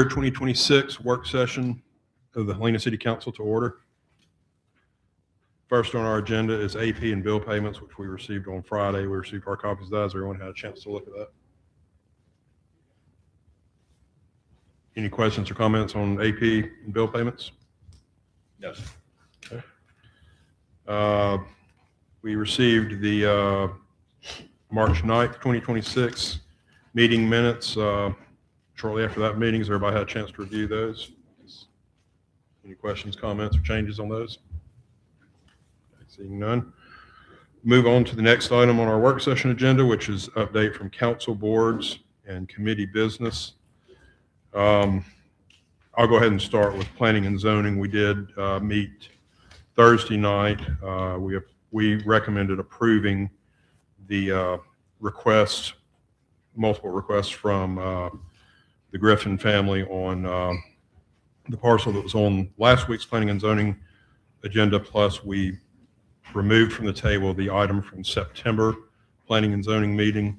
2026 work session of the Helena City Council to order. First on our agenda is AP and bill payments, which we received on Friday. We received our copies of that. Has everyone had a chance to look at that? Any questions or comments on AP and bill payments? No, sir. Okay. We received the March 9th, 2026 meeting minutes shortly after that meeting. Has everybody had a chance to review those? Any questions, comments, or changes on those? Seeing none. Move on to the next item on our work session agenda, which is update from council boards and committee business. I'll go ahead and start with planning and zoning. We did meet Thursday night. We recommended approving the multiple requests from the Griffin family on the parcel that was on last week's planning and zoning agenda, plus we removed from the table the item from September planning and zoning meeting.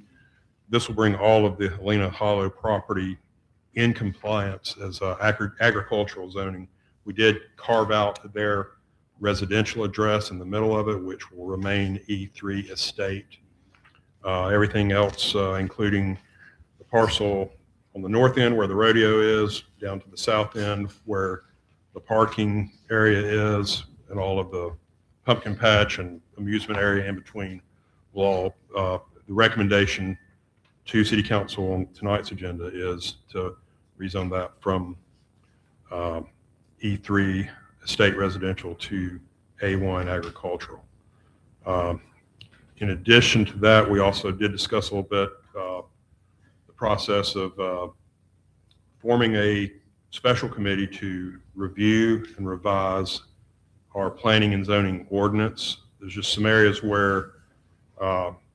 This will bring all of the Helena Hollow property in compliance as agricultural zoning. We did carve out their residential address in the middle of it, which will remain E3 estate. Everything else, including the parcel on the north end where the rodeo is, down to the south end where the parking area is, and all of the pumpkin patch and amusement area in between will all, the recommendation to City Council on tonight's agenda is to rezone that from E3 estate residential to A1 agricultural. In addition to that, we also did discuss a little bit the process of forming a special committee to review and revise our planning and zoning ordinance. There's just some areas where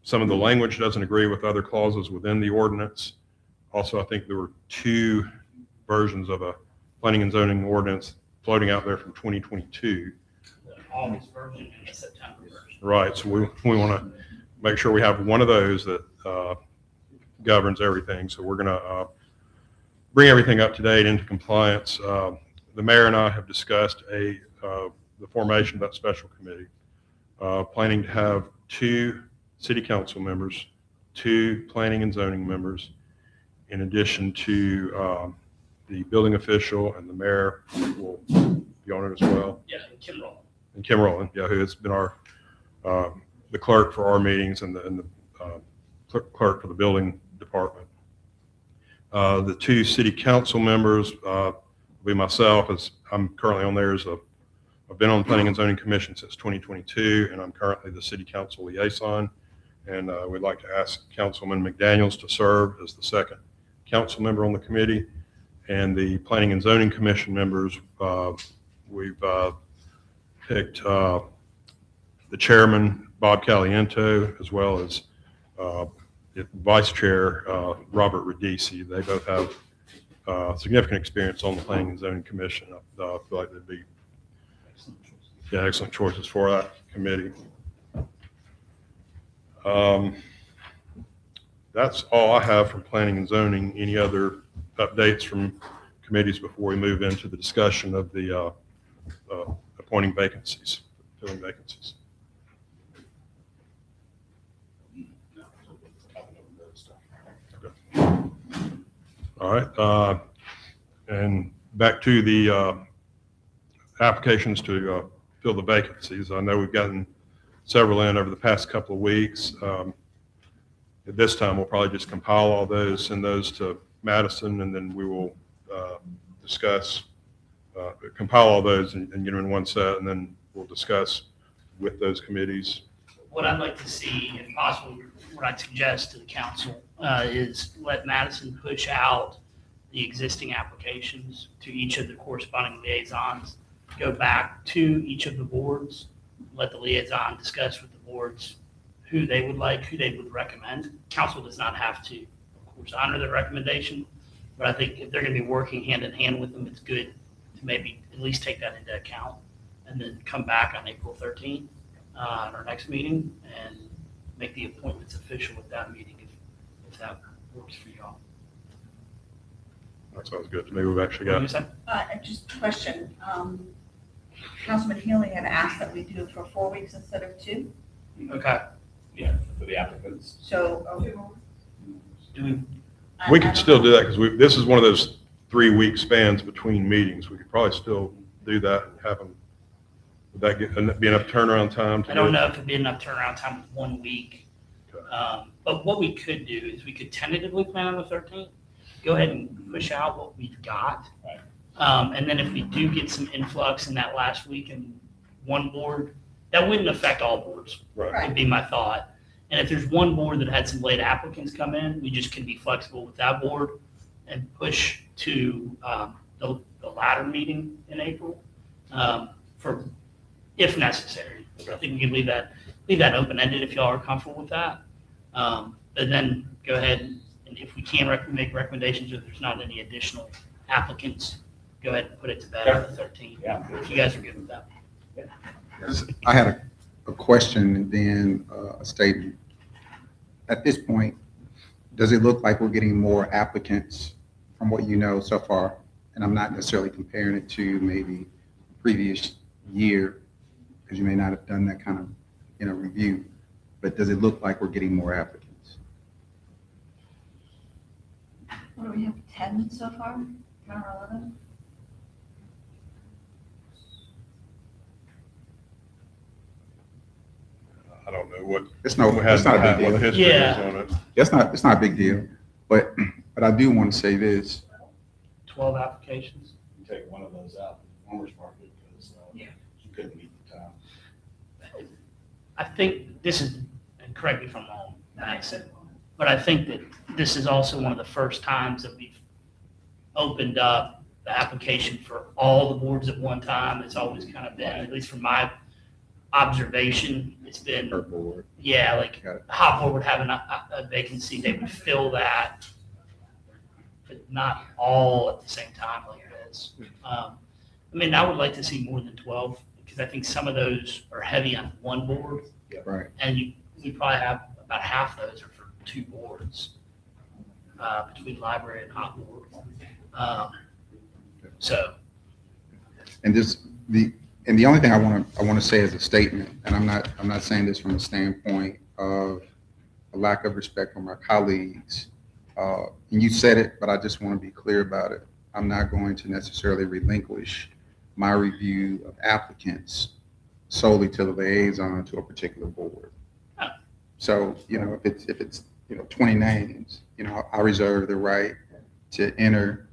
some of the language doesn't agree with other clauses within the ordinance. Also, I think there were two versions of a planning and zoning ordinance floating out there from 2022. The August version and the September version. Right, so we want to make sure we have one of those that governs everything. So we're going to bring everything up to date into compliance. The mayor and I have discussed the formation of that special committee, planning to have 2 city council members, 2 planning and zoning members, in addition to the building official, and the mayor will be on it as well. Yeah, and Kim Rowland. And Kim Rowland, yeah, who has been our the clerk for our meetings and the clerk for the building department. The 2 city council members will be myself, as I'm currently on there. I've been on the Planning and Zoning Commission since 2022, and I'm currently the city council liaison. And we'd like to ask Councilman McDaniels to serve as the second council member on the committee. And the Planning and Zoning Commission members, we've picked the chairman, Bob Caliento, as well as vice chair, Robert Radici. They both have significant experience on the Planning and Zoning Commission. I feel like they'd be excellent choices for that committee. That's all I have from planning and zoning. Any other updates from committees before we move into the discussion of the appointing vacancies, filling vacancies? Okay. All right. And back to the applications to fill the vacancies. I know we've gotten several in over the past couple of weeks. At this time, we'll probably just compile all those, send those to Madison, and then we will discuss, compile all those and get them in one set, and then we'll discuss with those committees. What I'd like to see, if possible, what I'd suggest to the council is let Madison push out the existing applications to each of the corresponding liaisons, go back to each of the boards, let the liaison discuss with the boards who they would like, who they would recommend. Council does not have to, of course, honor their recommendation, but I think if they're going to be working hand in hand with them, it's good to maybe at least take that into account and then come back on April 13th at our next meeting and make the appointments official at that meeting if that works for y'all. That sounds good to me. We've actually What were you got, saying? Just a question. Councilman Healy had asked that we do it for 4 weeks instead of 2. Okay. Yeah, for the applicants. So. Do we, we could still do that because this is one of those 3-week spans between meetings. We could probably still do that and have them, would that be enough turnaround time? I don't know if it'd be enough turnaround time with 1 week. But what we could do is we could tentatively plan on the 13th, go ahead and push out what we've got. Right. And then if we do get some influx in that last week in one board, that wouldn't affect all boards, Right. would be my thought. And if there's one board that had some late applicants come in, we just can be flexible with that board and push to the latter meeting in April for, if necessary. Okay. I think we can leave that open-ended if y'all are comfortable with that. But then go ahead and if we can make recommendations, if there's not any additional applicants, go ahead and put it to bed on the 13th. Yeah. If you guys are good with that. I had a question and then a statement. At this point, does it look like we're getting more applicants from what you know so far? And I'm not necessarily comparing it to maybe previous year, because you may not have done that kind of, review. But does it look like we're getting more applicants? What do we have, 10 so far? 10 or 11? I don't know what. It's not a big what the deal. history is Yeah. on it. It's not a big deal. But I do want to say this. 12 applications. You take one of those out, the farmer's market, because you couldn't meet the time. I think this is, and correct me if I'm wrong, Madison, but I think that this is also one of the first times that we've opened up the application for all the boards at one time. It's always kind of been, at least from my observation, it's been, Per board. yeah, like Got it. the hot board would have a vacancy, they would fill that, but not all at the same time like this. I mean, I would like to see more than 12, because I think some of those are heavy on one board, Right. and we probably have about half those are for 2 boards, between library and hot board. So, And the only thing I want to say as a statement, and I'm not saying this from a standpoint of a lack of respect for my colleagues. And you said it, but I just want to be clear about it. I'm not going to necessarily relinquish my review of applicants solely to the liaison to a particular board. Oh. So, if it's 20 names, I reserve the right to enter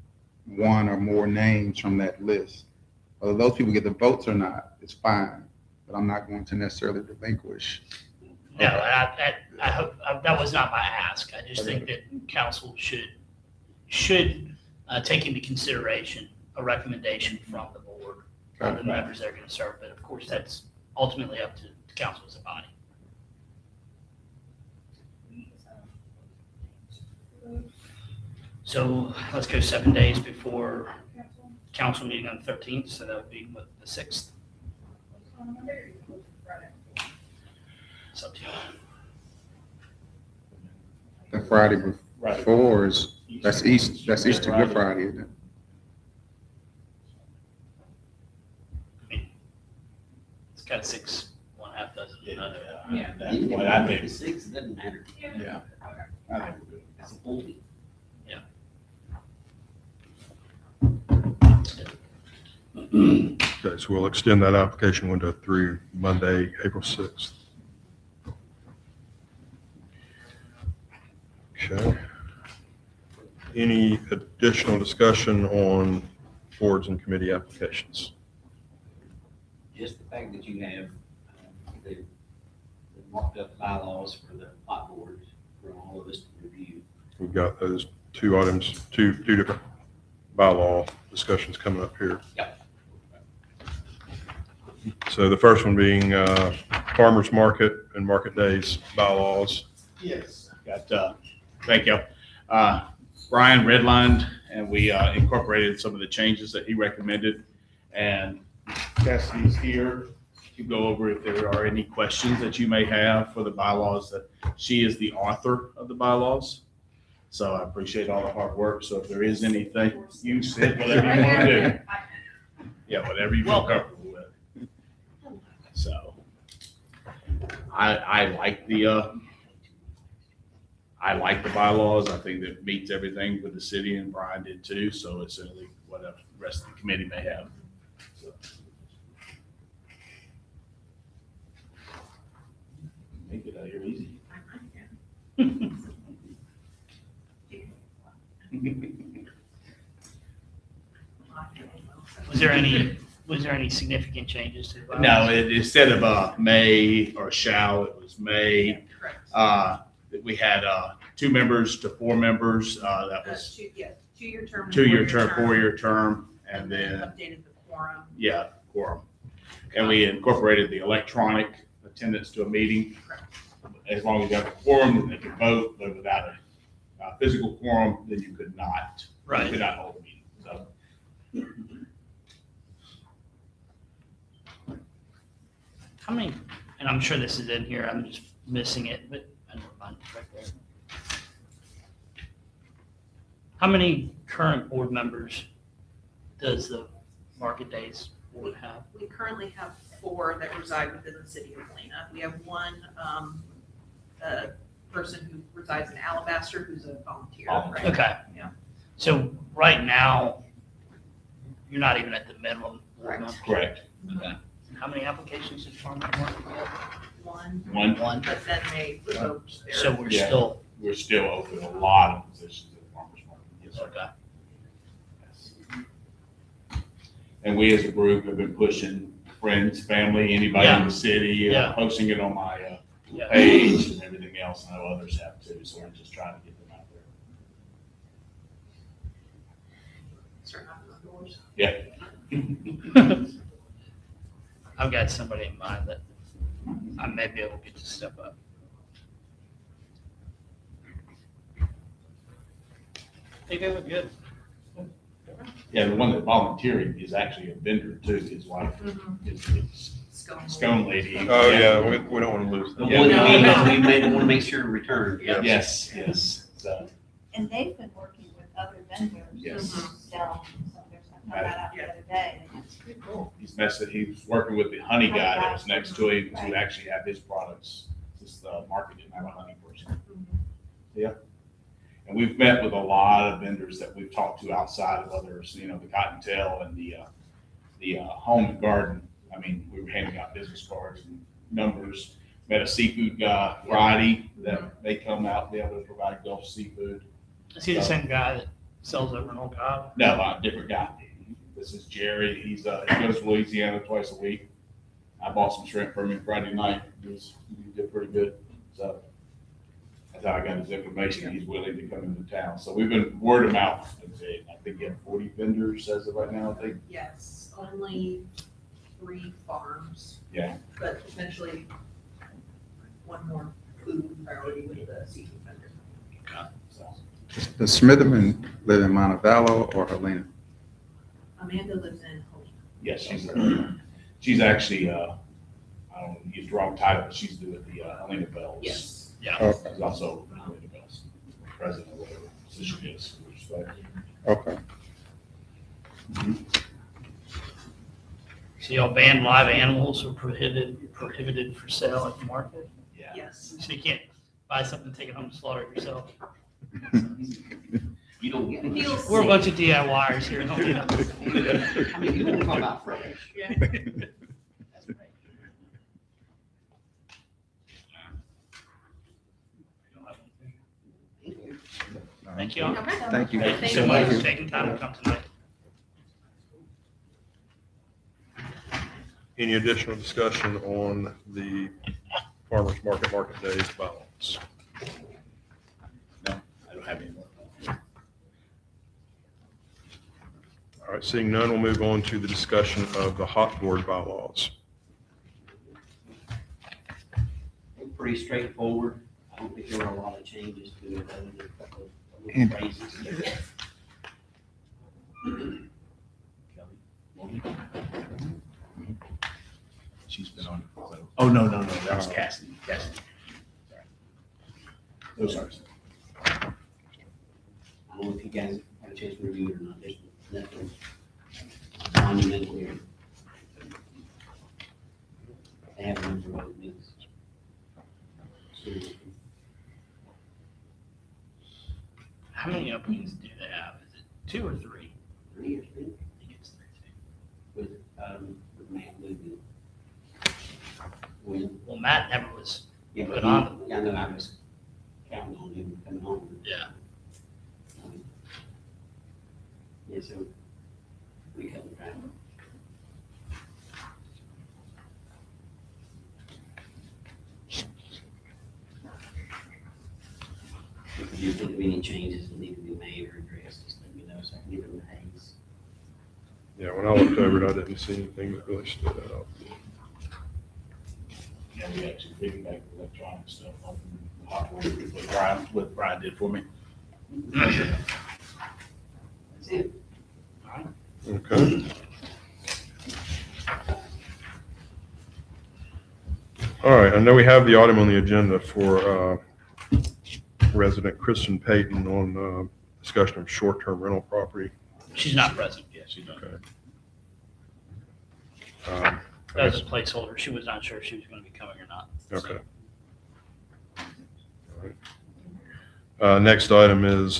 one or more names from that list. Whether those people get the votes or not, it's fine, but I'm not going to necessarily relinquish. no, I hope, that was not my ask. I just think that council should take into consideration a recommendation from the board on the members they're going to serve. But of course, that's ultimately up to the council as a body. So let's go 7 days before council meeting on the 13th, so that would be what, the 6th? It's up to you. The Friday Right. before that's Easter Good Friday, isn't it? It's got 6, 1/2 dozen. Yeah. That's what I think. 6, it doesn't matter. Yeah. I think we're good. It's a full week. Okay, so we'll extend that application window through Monday, April 6th. Okay. Any additional discussion on boards and committee applications? Just the fact that you have, they marked up bylaws for the hot boards for all of us to review. We've got those 2 items, two different bylaw discussions coming up here. Yep. So the first one being farmers market and market days bylaws. Yes. Thank you. Brian redlined, and we incorporated some of the changes that he recommended. And Cassie's here to go over if there are any questions that you may have for the bylaws, that she is the author of the bylaws. So I appreciate all the hard work. So if there is anything, you said whatever you want to do. Yeah, whatever you feel Welcome. comfortable with. So I like the bylaws. I think that meets everything with the city, and Brian did too. So it's certainly what the rest of the committee may have. So. Make it out here easy. Was there any significant changes to the bylaws? No, instead of may or shall, it was may. Correct. We had 2 members to 4 members. That was Two-year term. and 2-year term, 4-year term, and then, Updated the quorum. yeah, quorum. And we incorporated the electronic attendance to a meeting. As long as you have a quorum, then they can vote, but without a physical quorum, then you could not. Right. You could not hold a meeting, so. How many, and I'm sure this is in here, I'm just missing it, but never mind, it's right there. How many current board members does the Market Days board have? We currently have 4 that reside within the city of Helena. We have one person who resides in Alabaster who's a volunteer. right? Okay. Yeah. So right now, you're not even at the minimum. board Correct. member. Correct. Okay. And how many applications did Farmers Market get? One, One. but then they revoked their. So we're Yeah. still, We're still open a lot of positions at the farmer's market. Yes, sir. okay. And we as a group have been pushing friends, family, anybody in Yeah. the city, Yeah. posting it on my Yeah. page and everything else. I know others have too, so we're just trying to get them out there. Start knocking on doors. I've got somebody in mind that I may be able to get to step up. They do look good. Yeah, the one that volunteering is actually a vendor too. His wife is Scone lady. Oh, yeah, we don't want to lose The that. Yeah. one that we made, want to make sure to return. Yes, yes. So, And they've been working with other vendors. Yes. to sell some of their stuff. I found that out the other day. and it's pretty cool. he was working with the honey guy that was next to him to actually have his products. This market didn't have a honey person. Yeah. And we've met with a lot of vendors that we've talked to outside of others, the Cottontail and the Home and Garden. I mean, we were handing out business cards and numbers. Met a seafood guy Friday that they come out, be able to provide Gulf seafood. Is he the same guy that sells over in Old God? No, a different guy. This is Jerry. He goes to Louisiana twice a week. I bought some shrimp from him Friday night. He did pretty good. So that's how I got his information. He's willing to come into town. So we've been word of mouth. I think he had 40 vendors as of right now, I think. Yes, only 3 farms. Yeah. But potentially one more food priority with the seafood vendor. So, Does Smitherman live in Montevallo or Helena? Amanda lives in Helena. yes, she's actually, I don't want to use the wrong title, but she's doing the Helena Bells. Yes. Yeah. Okay, She's also Helena Bells president or whatever position she is. okay. So y'all banned live animals or prohibited for sale at the market? Yeah. Yes. So you can't buy something, take it home, and slaughter it yourself. You don't get any. Feels We're a safe. bunch of DIYers here. I mean, you want to talk about fresh. Yeah. That's great. Thank you all. Okay. Thank you. Thank you so Thank much you. for taking time to come tonight. Any additional discussion on the farmer's market days bylaws? No, I don't have any more. All right, seeing none, we'll move on to the discussion of the hot board bylaws. Pretty straightforward. I don't think there were a lot of changes to it, other than a couple of And- little phrases. She's been on. Oh, no, that was Cassidy. Sorry. Those are. I don't know if you guys had a chance to review it or not, there's nothing monumental here. They have a number of openings. So, How many openings do they have? Is it 2 or 3? 3 or 3 I think it's 3. with Matt Lugan. When, Well, Matt never was. yeah, Put but on. I know I was counting on him coming on. Yeah. Yeah, so we come back. If you think of any changes that need to be made or addressed, just let me know so I can give them the haze. Yeah, when I looked over it, I didn't see anything that really stood out. Yeah, we actually piggybacked electronic stuff off of hardware, what Brian did for me. That's it. Okay. All right, I know we have the item on the agenda for resident Kristen Payton on discussion of short-term rental property. She's not present. Yes, you know. Okay. I That was guess- a placeholder. She was not sure if she was going to be coming or not. Okay. All right. Next item is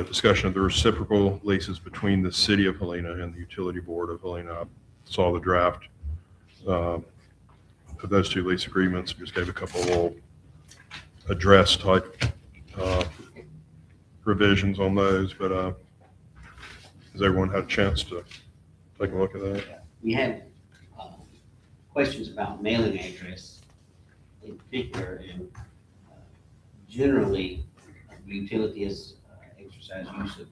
discussion of the reciprocal leases between the City of Helena and the Utility Board of Helena. I saw the draft of those 2 lease agreements. Just gave a couple of little address type revisions on those, but has everyone had a chance to take a look at that? We had questions about mailing address in particular, and generally, the utility has exercised use of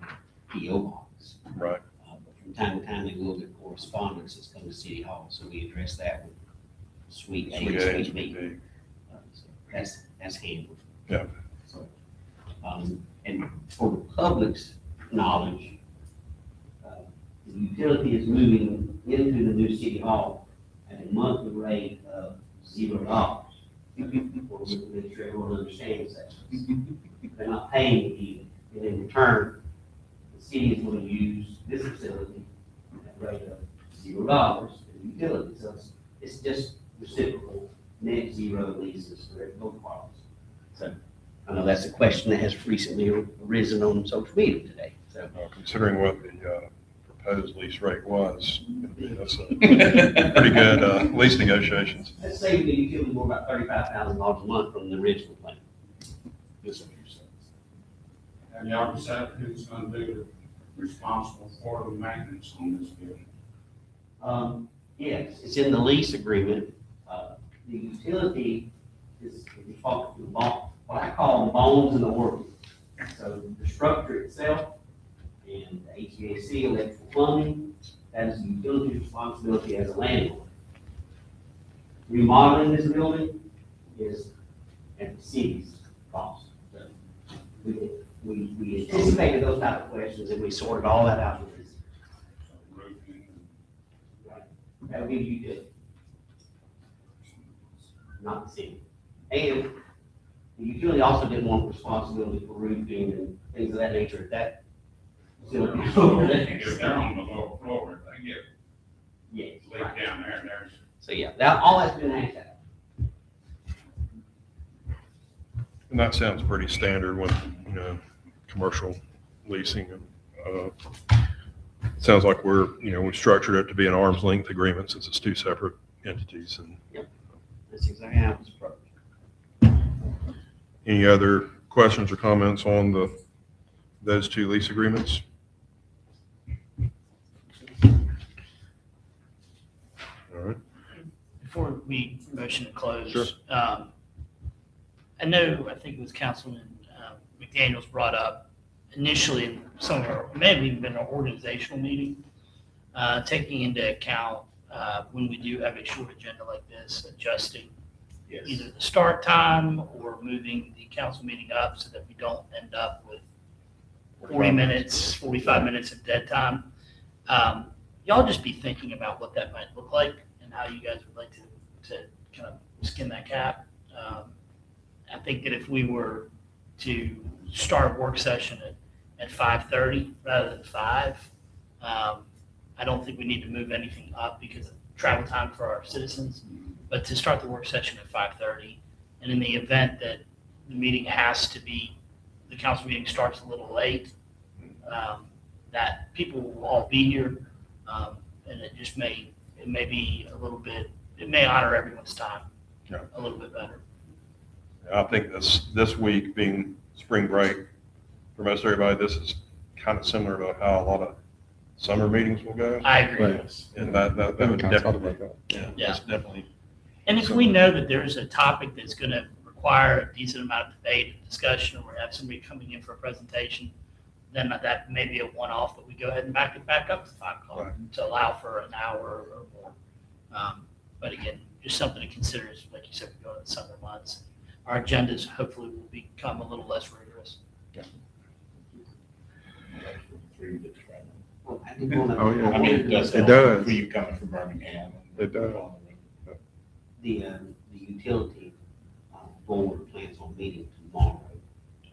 PO box. Right. But from time to time, they will get correspondence that's come to City Hall, so we address that with Suite A and Suite B. So that's handled. Yeah. So, and for the public's knowledge, the utility is moving into the new City Hall at a monthly rate of $0. Well, we make sure everyone understands that. They're not paying the fee, and in return, the city is going to use this facility at a rate of $0 for the utility. So it's just reciprocal, net zero leases for both parties. So I know that's a question that has recently arisen on social media today, so. Considering what the proposed lease rate was, that's a pretty good lease negotiations. Let's say the utility more about $35,000 a month from the original plan. This one you said. Have y'all decided who's gonna be responsible for the maintenance on this building? Yes, it's in the lease agreement. The utility is responsible for what I call the bones in the organ. So the structure itself and the HVAC, electrical plumbing, that is the utility's responsibility as a landlord. Remodeling this building is at the city's cost. So we anticipated those type of questions and we sorted all that out with this. So roofing and That would be the utility, not the city. And the utility also didn't want responsibility for roofing and things of that nature at that facility over there. if they're on the lower floor, if they get Yes, leak right. down there, there's So yeah, that, all that's been hashed out. And that sounds pretty standard with, commercial leasing. And it sounds like we've structured it to be an arm's length agreement since it's 2 separate entities. And That's exactly how it's approached. any other questions or comments on those 2 lease agreements? All right. Before we motion to close. Sure. I know, I think it was Councilman McDaniels brought up initially in some of our, may have even been an organizational meeting, taking into account when we do have a short agenda like this, adjusting Yes. either the start time or moving the council meeting up so that we don't end up with 40 minutes, 45 minutes of dead time. Y'all just be thinking about what that might look like and how you guys would like to kind of skin that cat. I think that if we were to start a work session at at 5:30 rather than 5. I don't think we need to move anything up because of travel time for our citizens, but to start the work session at 5:30. And in the event that the meeting has to be, the council meeting starts a little late, that people will all be here. And it may be a little bit, it may honor everyone's time Yeah. a little bit better. I think this week being spring break, for most everybody, this is kind of similar to how a lot of summer meetings will go. I agree. And that would Kind of talk definitely, about that. yeah, Yeah. that's definitely, And if we know that there's a topic that's going to require a decent amount of debate and discussion, or we have somebody coming in for a presentation, then that may be a one-off, but we go ahead and back it back up to 5 o'clock Right. to allow for an hour or more. But again, just something to consider is, like you said, we go to the summer months. Our agendas hopefully will become a little less rigorous. Well, I did wanna- Oh, yeah. I mean, it does. It help does. For you coming from Birmingham. It does. The utility board plans on meeting tomorrow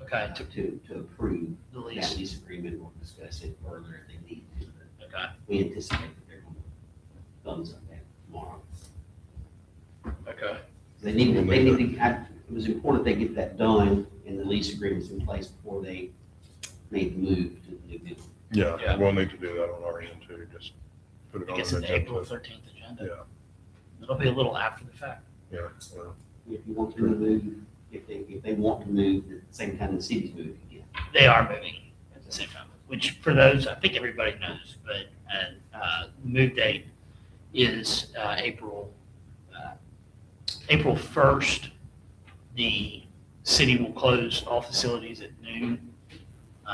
Okay, to approve the that lease. lease agreement or discuss it further if they need to. But Okay, we anticipate that they're going to thumbs up that tomorrow. okay. They need, it was important they get that done and the lease agreements in place before they make the move to the new building. yeah, Yeah. we'll need to do that on our end too, just put it I on guess the it's the April agenda. 13th agenda. Yeah, It'll be a little after the fact. yeah, well, If you want them to move, if they want to move at the same time the city's moving again. They are moving at the same time, which for those, I think everybody knows, but move date is April 1st. The city will close all facilities at noon,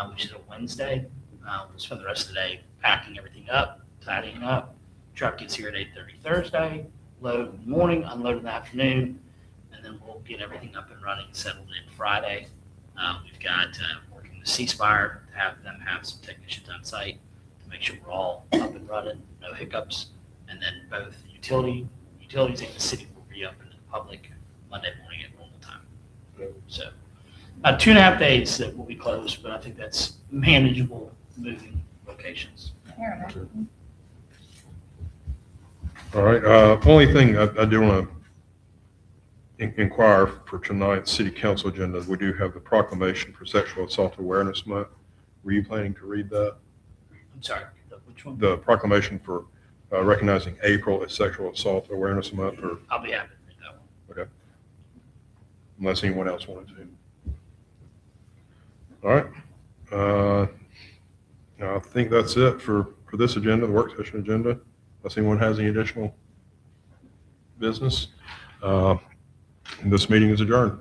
which is a Wednesday. We'll spend the rest of the day packing everything up, tidying up. Truck gets here at 8:30 Thursday, load in the morning, unload in the afternoon, and then we'll get everything up and running, settled in Friday. We've got working with C-Spire to have them have some technicians on site to make sure we're all up and running, no hiccups. And then both utilities and the city will be open to the public Monday morning at normal time. So about 2.5 days that will be closed, but I think that's manageable moving locations. Fair enough. all right, only thing I do want to inquire for tonight's city council agenda, we do have the proclamation for Sexual Assault Awareness Month. Were you planning to read that? I'm sorry, which one? The proclamation for recognizing April as Sexual Assault Awareness Month, or I'll be happy to read that one. unless anyone else wanted to. All right. I think that's it for this agenda, the work session agenda. Unless anyone has any additional business, this meeting is adjourned.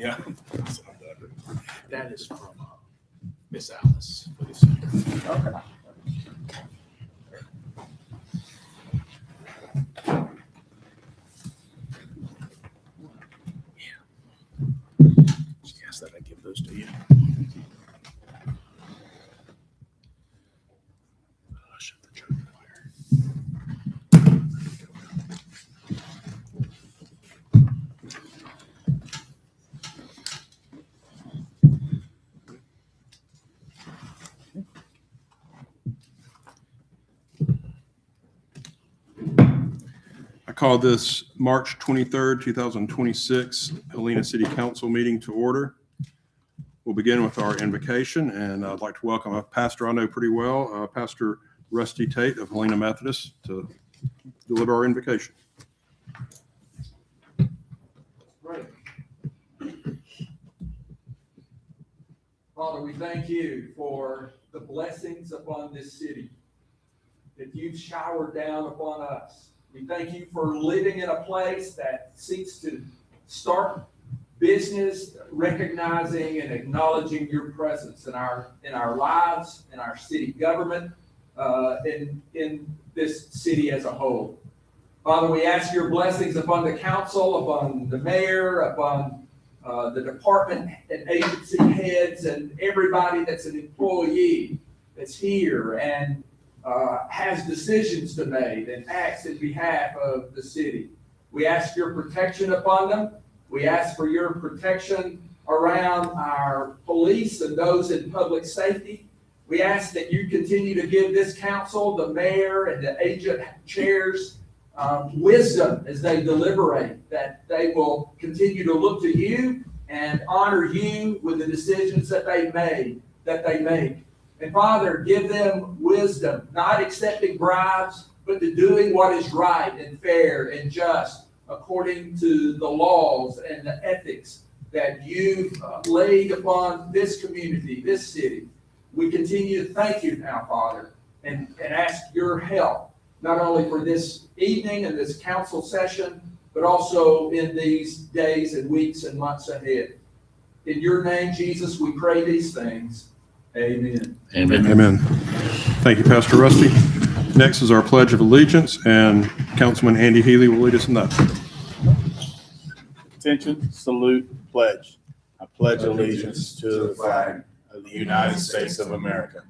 Yeah. That is from Miss Alice. What is it? Okay. She asked that I give those to you. Shut the truck fire. I call this March 23rd, 2026 Helena City Council meeting to order. We'll begin with our invocation, and I'd like to welcome a pastor I know pretty well, Pastor Rusty Tate of Helena Methodist, to deliver our invocation. Right. Father, we thank you for the blessings upon this city that you've showered down upon us. We thank you for living in a place that seeks to start business, recognizing and acknowledging your presence in our lives, in our city government, in this city as a whole. Father, we ask your blessings upon the council, upon the mayor, upon the department and agency heads, and everybody that's an employee that's here and has decisions to make and acts in behalf of the city. We ask your protection upon them. We ask for your protection around our police and those in public safety. We ask that you continue to give this council, the mayor and the agent chairs, wisdom as they deliberate, that they will continue to look to you and honor you with the decisions that they make. And Father, give them wisdom, not accepting bribes, but to doing what is right and fair and just according to the laws and the ethics that you've laid upon this community, this city. We continue to thank you now, Father, and ask your help, not only for this evening and this council session, but also in these days and weeks and months ahead. In your name, Jesus, we pray these things. Amen. Amen. Thank you, Pastor Rusty. Next is our Pledge of Allegiance, and Councilman Andy Healy will lead us in that. Attention, salute, pledge. I pledge allegiance to the flag of the United States of America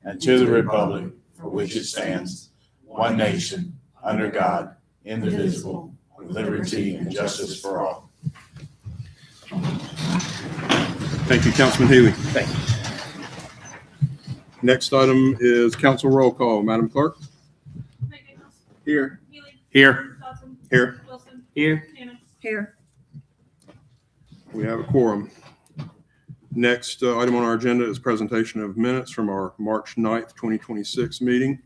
and to the republic for which it stands, one nation, under God, indivisible, with liberty and justice for all. Thank you, Councilman Healy. Thank you. Next item is council roll call. Madam Clerk? Here. Healy. Here. Dodson. Here. Wilson. Here. Hammond. Here. We have a quorum. Next item on our agenda is presentation of minutes from our March 9th, 2026 meeting.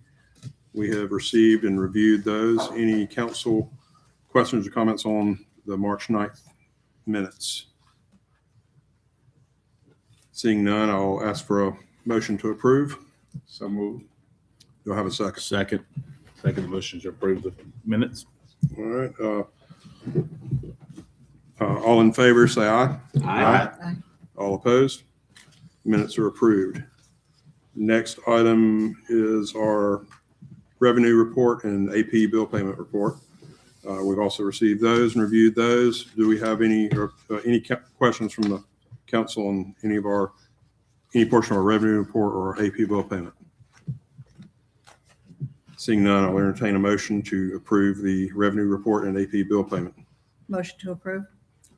We have received and reviewed those. Any council questions or comments on the March 9th minutes? Seeing none, I'll ask for a motion to approve. So moved. Do I have a second? Second motion to approve the minutes. All right. All in favor, say aye. Aye. All opposed? Minutes are approved. Next item is our revenue report and AP bill payment report. We've also received those and reviewed those. Do we have any questions from the council on any portion of our revenue report or our AP bill payment? Seeing none, I'll entertain a motion to approve the revenue report and AP bill payment. Motion to approve.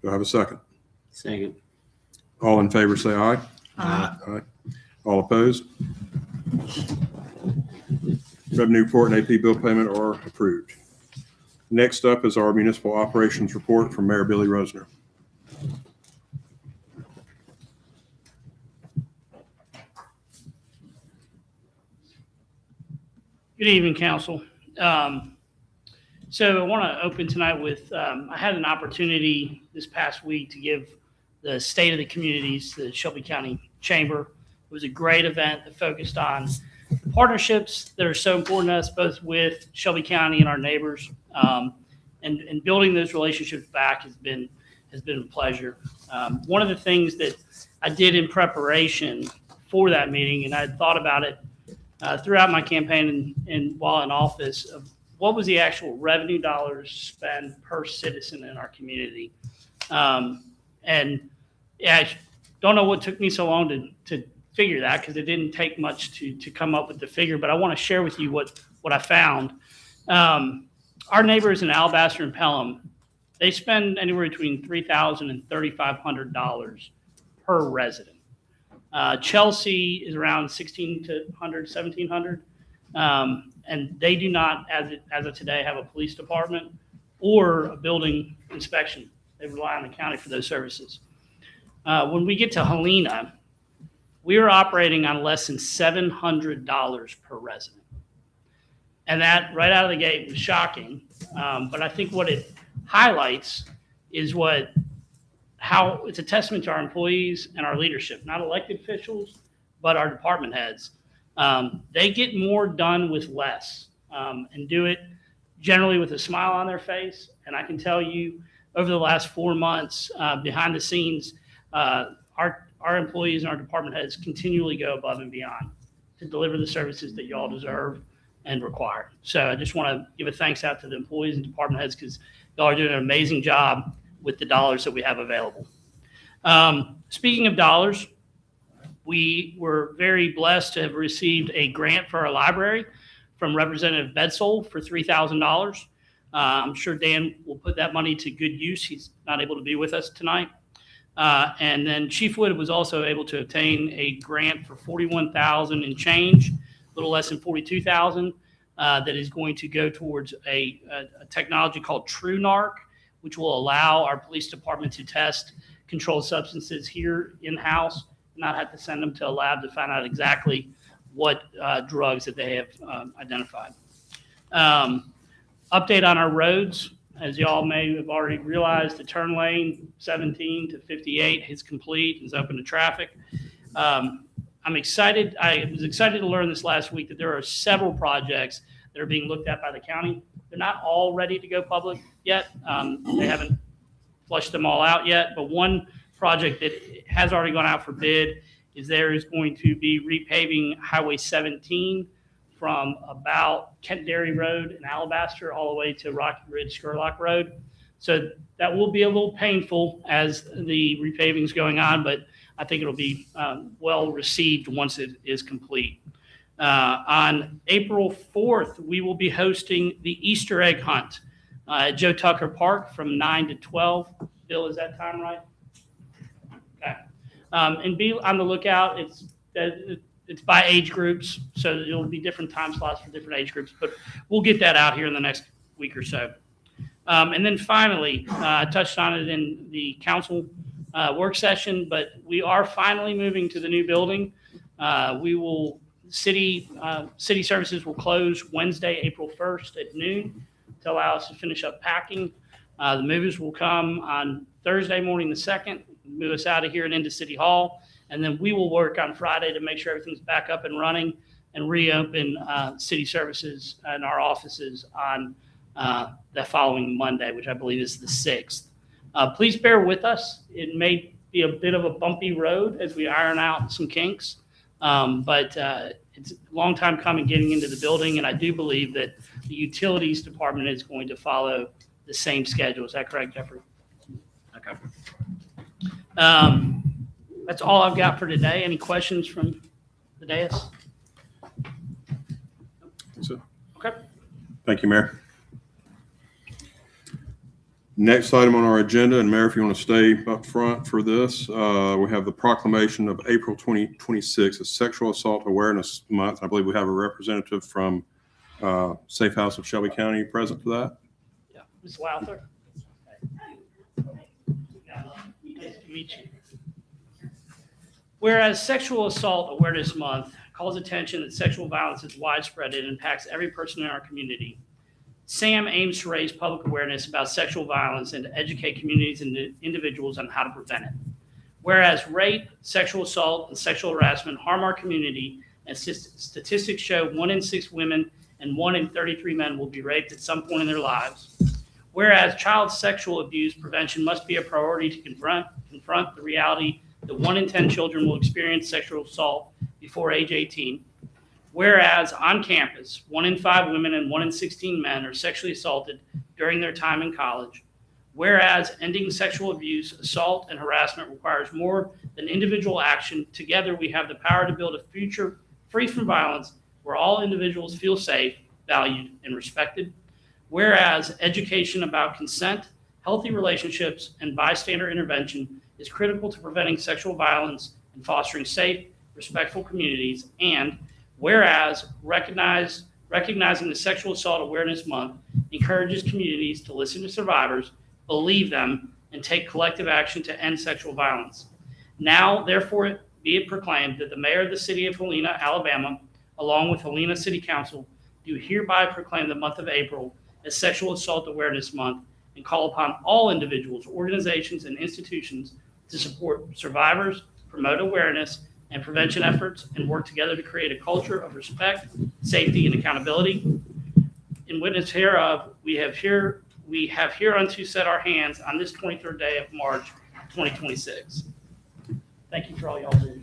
Do I have a second? Second. All in favor, say aye. Aye. Aye. All opposed? Revenue report and AP bill payment are approved. Next up is our municipal operations report from Mayor Billy Rosner. Good evening, council. So I want to open tonight with, I had an opportunity this past week to give the State of the Communities to the Shelby County Chamber. It was a great event that focused on the partnerships that are so important to us, both with Shelby County and our neighbors. And building those relationships back has been a pleasure. One of the things that I did in preparation for that meeting, and I had thought about it throughout my campaign and while in office, of what was the actual revenue dollars spent per citizen in our community. And yeah, I don't know what took me so long to figure that, because it didn't take much to come up with the figure, but I want to share with you what I found. Our neighbors in Alabaster and Pelham, they spend anywhere between $3,000 and $3,500 per resident. Chelsea is around $1,600, $1,700. And they do not, as of today, have a police department or a building inspection. They rely on the county for those services. When we get to Helena, we are operating on less than $700 per resident. And that right out of the gate was shocking. But I think what it highlights is how it's a testament to our employees and our leadership, not elected officials, but our department heads. They get more done with less, and do it generally with a smile on their face. And I can tell you, over the last 4 months, behind the scenes, our employees and our department heads continually go above and beyond to deliver the services that you all deserve and require. So I just want to give a thanks out to the employees and department heads, because y'all are doing an amazing job with the dollars that we have available. Speaking of dollars, we were very blessed to have received a grant for our library from Representative Bedsole for $3,000. I'm sure Dan will put that money to good use. He's not able to be with us tonight. And then Chief Wood was also able to obtain a grant for $41,000 and change, a little less than $42,000, that is going to go towards a technology called TrueNarc, which will allow our police department to test controlled substances here in-house, not have to send them to a lab to find out exactly what drugs that they have identified. Update on our roads. As y'all may have already realized, the turn lane 17 to 58 is complete, is open to traffic. I'm excited. I was excited to learn this last week that there are several projects that are being looked at by the county. They're not all ready to go public yet. They haven't flushed them all out yet, but one project that has already gone out for bid is there is going to be repaving Highway 17 from about Kent Dairy Road in Alabaster all the way to Rocky Ridge Skurlock Road. So that will be a little painful as the repaving is going on, but I think it'll be well received once it is complete. On April 4th, we will be hosting the Easter egg hunt at Joe Tucker Park from 9 to 12. Bill, is that time right? Okay. And be on the lookout. It's by age groups, so it'll be different time slots for different age groups, but we'll get that out here in the next week or so. And then finally, I touched on it in the council work session, but we are finally moving to the new building. City services will close Wednesday, April 1st at noon to allow us to finish up packing. The movers will come on Thursday morning the 2nd, move us out of here and into City Hall. And then we will work on Friday to make sure everything's back up and running and reopen city services and our offices on the following Monday, which I believe is the 6th. Please bear with us. It may be a bit of a bumpy road as we iron out some kinks, but it's a long time coming getting into the building, and I do believe that the utilities department is going to follow the same schedule. Is that correct, Jeffrey? Okay. That's all I've got for today. Any questions from the dais? Okay. Thank you, Mayor. Next item on our agenda, and Mayor, if you want to stay up front for this, we have the proclamation of April 2026 as Sexual Assault Awareness Month. I believe we have a representative from Safe House of Shelby County present for that. Yeah, Ms. Lowther. Nice to meet you. Whereas Sexual Assault Awareness Month calls attention that sexual violence is widespread and impacts every person in our community, SAM aims to raise public awareness about sexual violence and to educate communities and individuals on how to prevent it. Whereas rape, sexual assault, and sexual harassment harm our community, and statistics show 1 in 6 women and 1 in 33 men will be raped at some point in their lives. Whereas child sexual abuse prevention must be a priority to confront the reality that 1 in 10 children will experience sexual assault before age 18. Whereas on campus, 1 in 5 women and 1 in 16 men are sexually assaulted during their time in college. Whereas ending sexual abuse, assault, and harassment requires more than individual action, together we have the power to build a future free from violence where all individuals feel safe, valued, and respected. Whereas education about consent, healthy relationships, and bystander intervention is critical to preventing sexual violence and fostering safe, respectful communities. And whereas recognizing the Sexual Assault Awareness Month encourages communities to listen to survivors, believe them, and take collective action to end sexual violence. Now, therefore, be it proclaimed that the mayor of the city of Helena, Alabama, along with Helena City Council, do hereby proclaim the month of April as Sexual Assault Awareness Month and call upon all individuals, organizations, and institutions to support survivors, promote awareness and prevention efforts, and work together to create a culture of respect, safety, and accountability. In witness hereof, we have hereunto set our hands on this 23rd day of March, 2026. Thank you for all y'all do.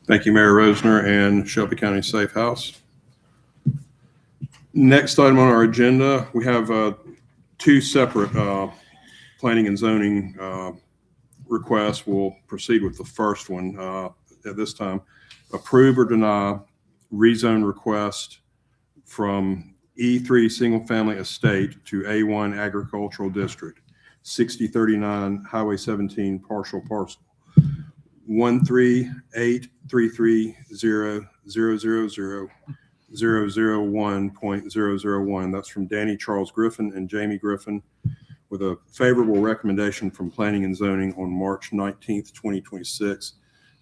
Thank you, Mayor Rosner and Shelby County Safe House. Next item on our agenda, we have 2 separate planning and zoning requests. We'll proceed with the first one at this time. Approve or deny rezone request from E3 Single Family Estate to A1 Agricultural District, 6039 Highway 17 partial parcel. 1383300000001.001. That's from Danny Charles Griffin and Jamie Griffin, with a favorable recommendation from Planning and Zoning on March 19th, 2026.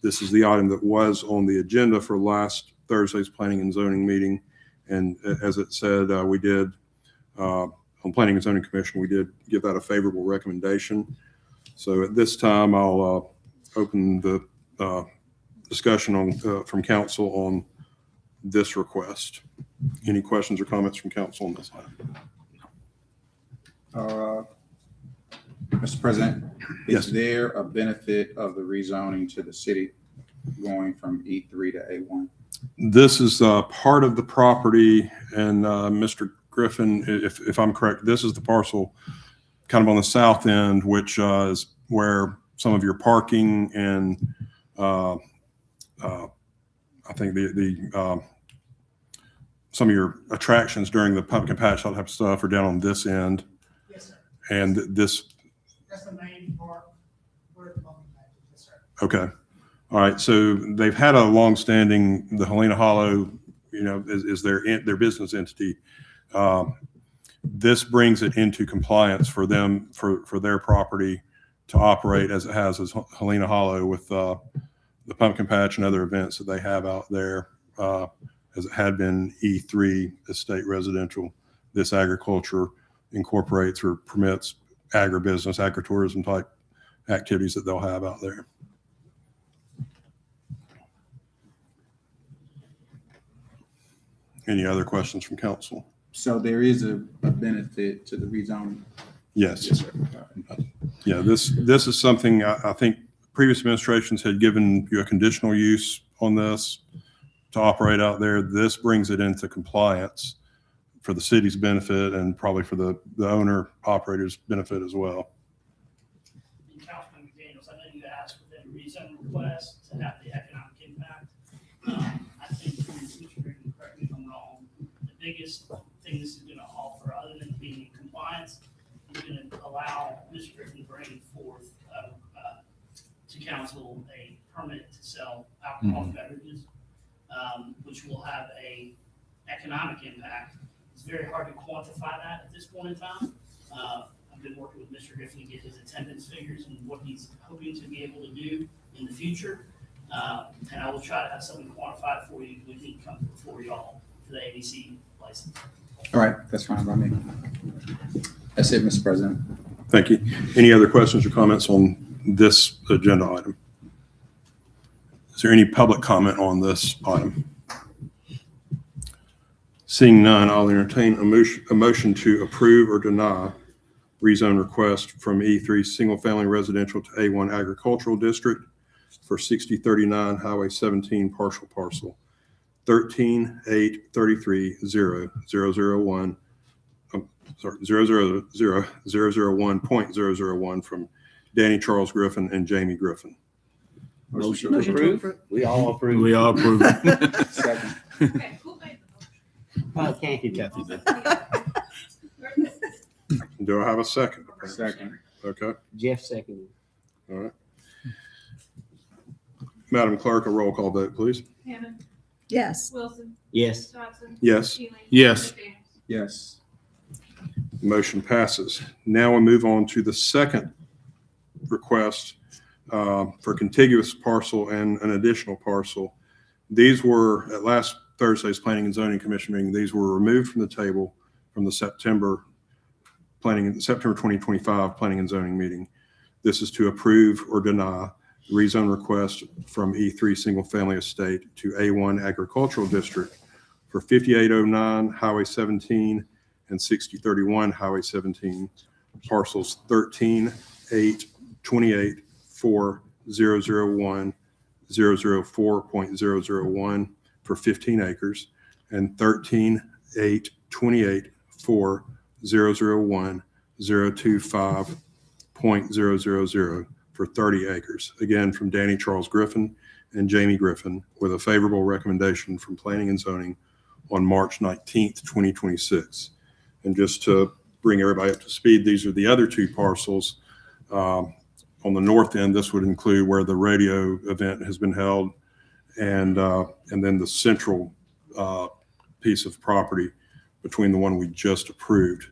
This is the item that was on the agenda for last Thursday's Planning and Zoning meeting. And as it said, we did, on Planning and Zoning Commission, we did give that a favorable recommendation. So at this time, I'll open the discussion on from council on this request. Any questions or comments from council on this item? Mr. President, Yes. is there a benefit of the rezoning to the city going from E3 to A1? This is part of the property, and Mr. Griffin, if I'm correct, this is the parcel kind of on the south end, which is where some of your parking and I think some of your attractions during the pumpkin patch, that type of stuff, are down on this end. Yes, sir. And this, That's the main part where the pumpkin patch is, yes, sir. okay. All right. So they've had a longstanding, the Helena Hollow, is their business entity. This brings it into compliance for them, for their property to operate as it has as Helena Hollow, with the pumpkin patch and other events that they have out there, as it had been E3 Estate Residential. This agriculture incorporates or permits agribusiness, agritourism type activities that they'll have out there. Any other questions from council? So there is a benefit to the rezoning? Yes. Yes, sir. Yeah, this is something I think previous administrations had given you a conditional use on this to operate out there. This brings it into compliance for the city's benefit and probably for the owner operator's benefit as well. And Councilman McDaniels, I know you asked for the rezone request to have the economic impact. I think, Mr. Griffin, correct me if I'm wrong, the biggest thing this is going to offer, other than being in compliance, is going to allow Mr. Griffin to bring forth to council a permit to sell alcoholic beverages, which will have a economic impact. It's very hard to quantify that at this point in time. I've been working with Mr. Griffin to get his attendance figures and what he's hoping to be able to do in the future. And I will try to have something quantified for you when he comes before y'all for the ABC license. All right, that's fine by me. That's it, Mr. President. Thank you. Any other questions or comments on this agenda item? Is there any public comment on this item? Seeing none, I'll entertain a motion to approve or deny rezone request from E3 Single Family Residential to A1 Agricultural District for 6039 Highway 17 partial parcel 13,833,001. Sorry, 000.001 from Danny Charles Griffin and Jamie Griffin. Motion to approve? We all approve. We all approve. Second. Okay, who made the Kathy did. motion? Do I have a second? Second. Okay, Jeff seconded. all right. Madam Clerk, a roll call vote, please. Hammond, Yes. Wilson, Yes. Johnson. Yes. Keeling. Yes. McDaniel. Yes. Motion passes. Now we move on to the second request for contiguous parcel and an additional parcel. These were, at last Thursday's Planning and Zoning Commission meeting, these were removed from the table from the September 2025 Planning and Zoning meeting. This is to approve or deny the rezone request from E3 Single Family Estate to A1 Agricultural District for 5809 Highway 17 and 6031 Highway 17, parcels 13, 8, 28, 4, 001, 004.001 for 15 acres, and 13, 8, 28, 4, 001, 025.000 for 30 acres. Again, from Danny Charles Griffin and Jamie Griffin, with a favorable recommendation from Planning and Zoning on March 19th, 2026. And just to bring everybody up to speed, these are the other two parcels. On the north end, this would include where the rodeo event has been held, and then the central piece of property between the one we just approved.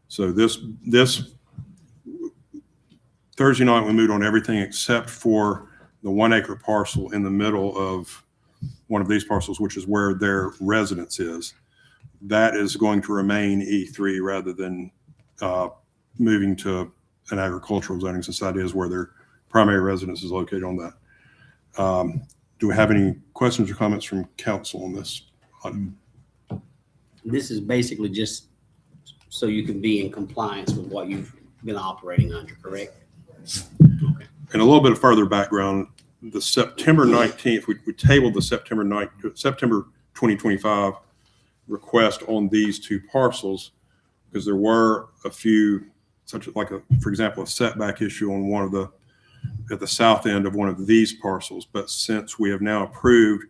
So this Thursday night, we moved on everything except for the 1 acre parcel in the middle of one of these parcels, which is where their residence is. That is going to remain E3 rather than moving to an agricultural zoning, since that is where their primary residence is located on that. Do we have any questions or comments from council on this? This is basically just so you can be in compliance with what you've been operating under, correct? And a little bit of further background, the September 19th, we tabled the September 2025 request on these two parcels because there were a few, such as for example, a setback issue on one of at the south end of one of these parcels. But since we have now approved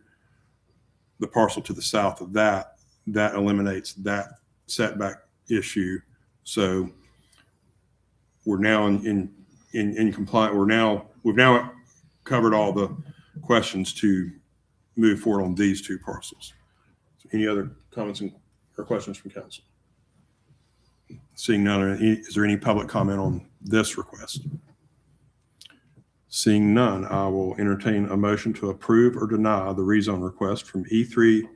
the parcel to the south of that eliminates that setback issue. So we're now in compliance. We've now covered all the questions to move forward on these two parcels. So any other comments or questions from council? Seeing none, is there any public comment on this request? Seeing none, I will entertain a motion to approve or deny the rezone request from E3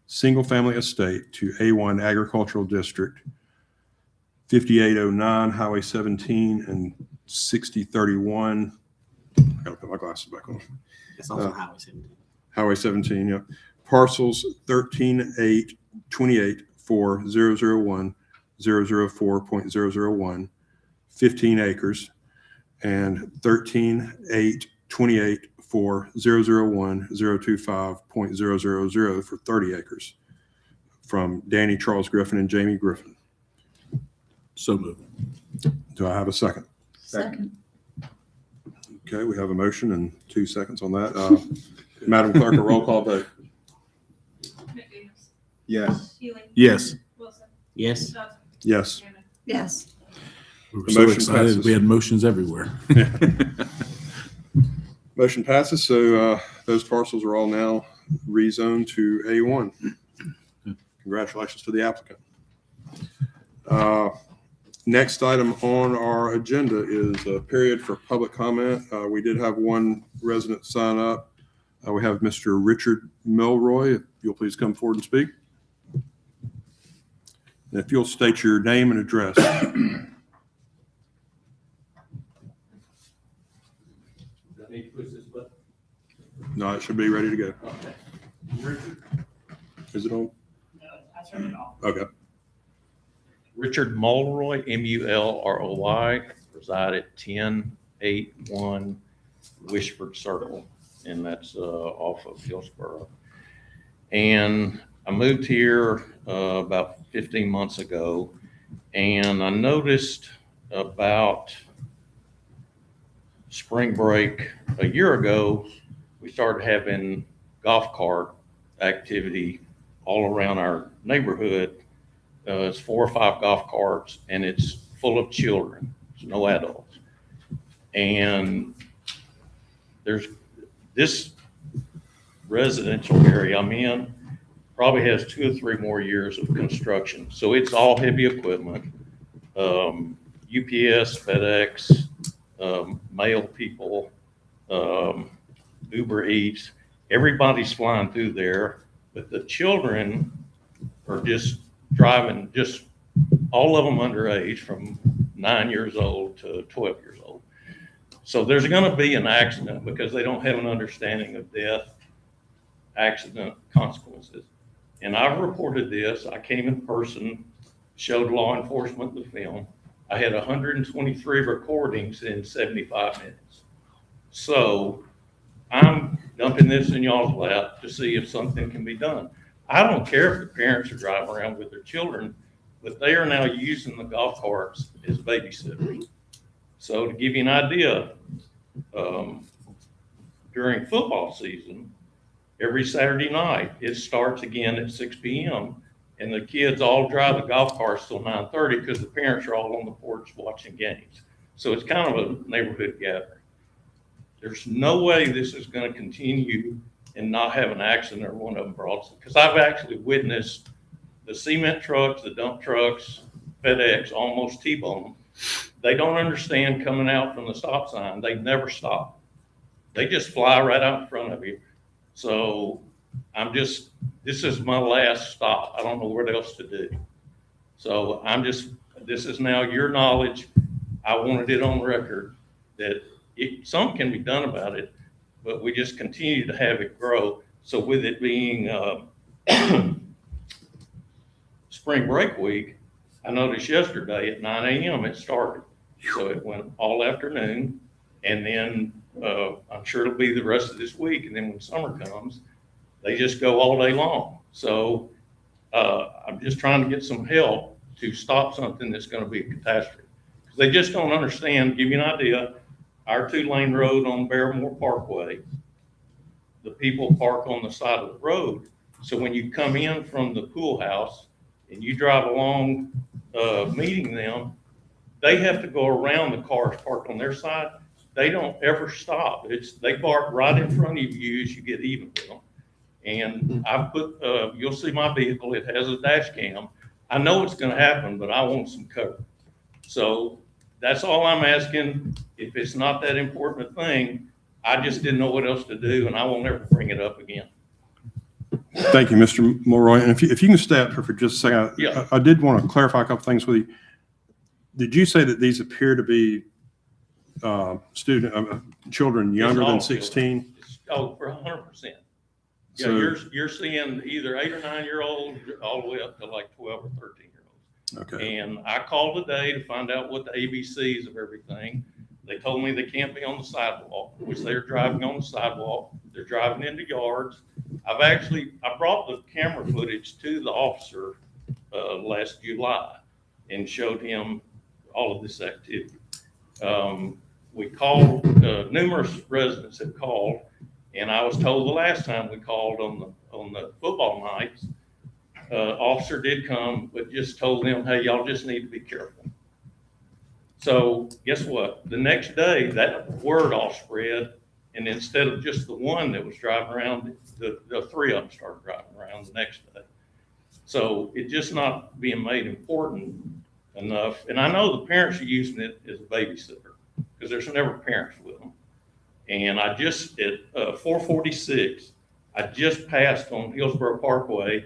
Single Family Estate to A1 Agricultural District, 5809 Highway 17 and 6031. I gotta put my glasses back on. It's also Highway 17. Highway 17, yep. Parcels 13, 8, 28, 4, 001, 004.001, 15 acres, and 13, 8, 28, 4, 001, 025.000 for 30 acres from Danny Charles Griffin and Jamie Griffin. So moved. Do I have a second? Second. Okay, we have a motion and 2 seconds on that. Madam Clerk, a roll call vote. McDaniel. Yes. Keeling. Yes. Wilson. Yes. Johnson. Yes. Hammond. Yes. We were The so motion excited. passes. We had motions everywhere. Motion passes, so those parcels are all now rezoned to A1. Congratulations to the applicant. Next item on our agenda is a period for public comment. We did have one resident sign up. We have Mr. Richard Milroy. If you'll please come forward and speak. And if you'll state your name and address. Need to push this button? No, it should be ready to go. Okay. Is it on? I turned it off. Okay. Richard Mulroy, Mulroy, reside at 1081 Wishford Circle, and that's off of Hillsborough. And I moved here about 15 months ago, and I noticed about spring break a year ago, we started having golf cart activity all around our neighborhood. It's 4 or 5 golf carts, and it's full of children. There's no adults. And there's this residential area I'm in probably has 2 or 3 more years of construction. So it's all heavy equipment, UPS, FedEx, mail people, Uber Eats. Everybody's flying through there, but the children are just driving, just all of them underage, from 9 years old to 12 years old. So there's going to be an accident because they don't have an understanding of death, accident consequences. And I've reported this. I came in person, showed law enforcement the film. I had 123 recordings in 75 minutes. So I'm dumping this in y'all's lap to see if something can be done. I don't care if the parents are driving around with their children, but they are now using the golf carts as babysitters. So to give you an idea, during football season, every Saturday night, it starts again at 6 p.m. and the kids all drive the golf carts till 9:30 because the parents are all on the porch watching games. So it's kind of a neighborhood gathering. There's no way this is going to continue and not have an accident or one of them broadside. Because I've actually witnessed the cement trucks, the dump trucks, FedEx almost T-bone them. They don't understand coming out from the stop sign. They never stop. They just fly right out in front of you. So this is my last stop. I don't know what else to do. So this is now your knowledge. I wanted it on record that something can be done about it, but we just continue to have it grow. So with it being spring break week, I noticed yesterday at 9 a.m. it started. So it went all afternoon, and then I'm sure it'll be the rest of this week. And then when summer comes, they just go all day long. So I'm just trying to get some help to stop something that's going to be a catastrophe. Because they just don't understand. Give you an idea, our 2-lane road on Barrymore Parkway, the people park on the side of the road. So when you come in from the pool house and you drive along meeting them, they have to go around the cars parked on their side. They don't ever stop. They park right in front of you as you get even with them. And I put, you'll see my vehicle, it has a dash cam. I know it's gonna happen, but I want some cover. So that's all I'm asking. If it's not that important a thing, I just didn't know what else to do, and I won't ever bring it up again. Thank you, Mr. Mulroy. And if you can stay up for just a second, Yeah. I did want to clarify a couple things with you. Did you say that these appear to be children younger than 16? Oh, for 100%. Yeah, So- you're seeing either 8 or 9 year olds all the way up to like 12 or 13 year olds. Okay. And I called today to find out what the ABCs of everything. They told me they can't be on the sidewalk, which they're driving on the sidewalk. They're driving into yards. I brought the camera footage to the officer last July and showed him all of this activity. We called, numerous residents have called, and I was told the last time we called on the football nights, officer did come, but just told them, hey, y'all just need to be careful. So guess what? The next day, that word all spread, and instead of just the one that was driving around, the 3 of them started driving around the next day. So it's just not being made important enough. And I know the parents are using it as a babysitter because there's never parents with them. And I just, at 446, I just passed on Hillsborough Parkway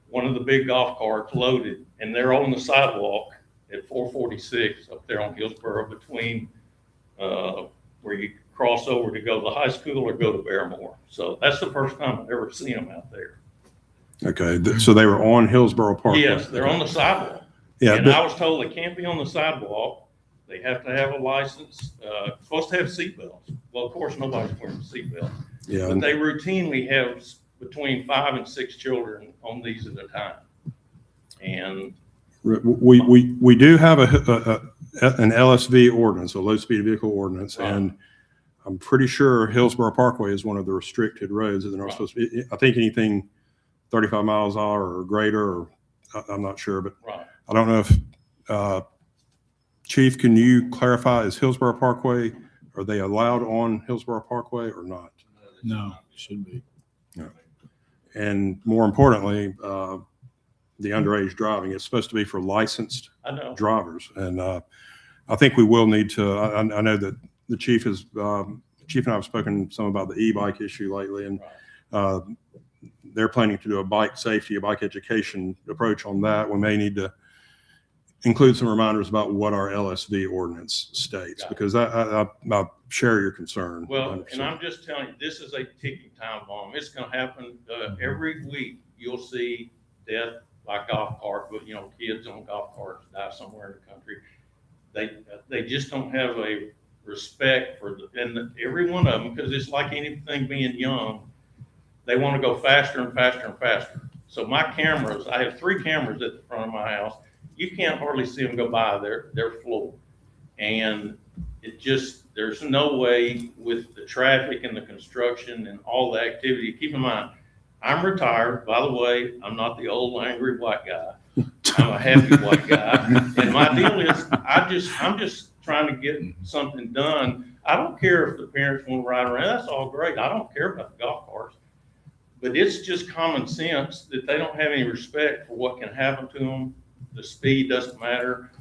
one of the big golf carts loaded, and they're on the sidewalk at 446 up there on Hillsborough between where you cross over to go to the high school or go to Barrymore. So that's the first time I've ever seen them out there. Okay, so they were on Hillsborough Parkway? Yes, they're on the sidewalk. Yeah, And but- I was told they can't be on the sidewalk. They have to have a license, supposed to have seatbelts. Well, of course, nobody's wearing a seatbelt. yeah. But they routinely have between 5 and 6 children on these at a time. And We do have an LSV ordinance, a low-speed vehicle ordinance, Right. and I'm pretty sure Hillsborough Parkway is one of the restricted roads that they're not Right. supposed to be. I think anything 35 miles an hour or greater, or I'm not sure, but right. I don't know if, Chief, can you clarify, is Hillsborough Parkway, are they allowed on Hillsborough Parkway or not? No, shouldn't be. And more importantly, the underage driving, it's supposed to be for licensed I know. drivers. And I think we will need to, I know that the chief has, Chief and I have spoken some about the e-bike issue lately, and they're planning to do a bike safety, a bike education approach on that. We may need to include some reminders about what our LSV ordinance states, Got it. because I share your concern. Well, 100%. and I'm just telling you, this is a ticking time bomb. It's going to happen every week. You'll see death by golf cart, but kids on golf carts die somewhere in the country. They just don't have a respect for every one of them, because it's like anything being young. They want to go faster and faster and faster. So my cameras, I have 3 cameras at the front of my house. You can't hardly see them go by. They're full. And there's no way with the traffic and the construction and all the activity. Keep in mind, I'm retired. By the way, I'm not the old angry white guy. I'm a happy white guy. And my deal is I'm just trying to get something done. I don't care if the parents want to ride around. That's all great. I don't care about the golf carts. But it's just common sense that they don't have any respect for what can happen to them. The speed doesn't matter.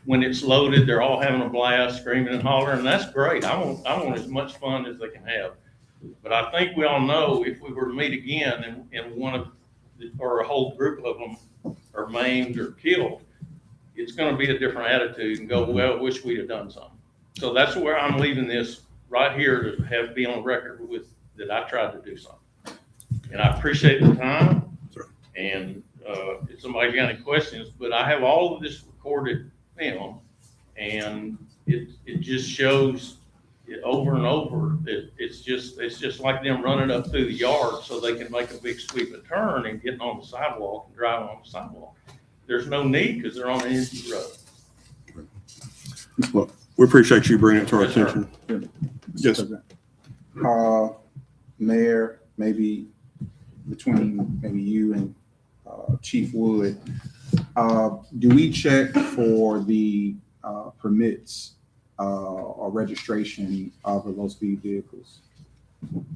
When it's loaded, they're all having a blast, screaming and hollering, and that's great. I want as much fun as they can have. But I think we all know if we were to meet again and or a whole group of them are maimed or killed, it's going to be a different attitude and go, well, wish we'd have done something. So that's where I'm leaving this right here to be on record with that I tried to do something. And I appreciate the time. Sure. And if somebody's got any questions, but I have all of this recorded film, and it just shows it over and over. It's just like them running up through the yard so they can make a big sweep and turn and getting on the sidewalk and driving on the sidewalk. There's no need because they're on an empty road. Well, we appreciate you bringing it to our Yes, sir. attention. Yes. Mayor, maybe between maybe you and Chief Wood, do we check for the permits or registration of the low-speed vehicles? When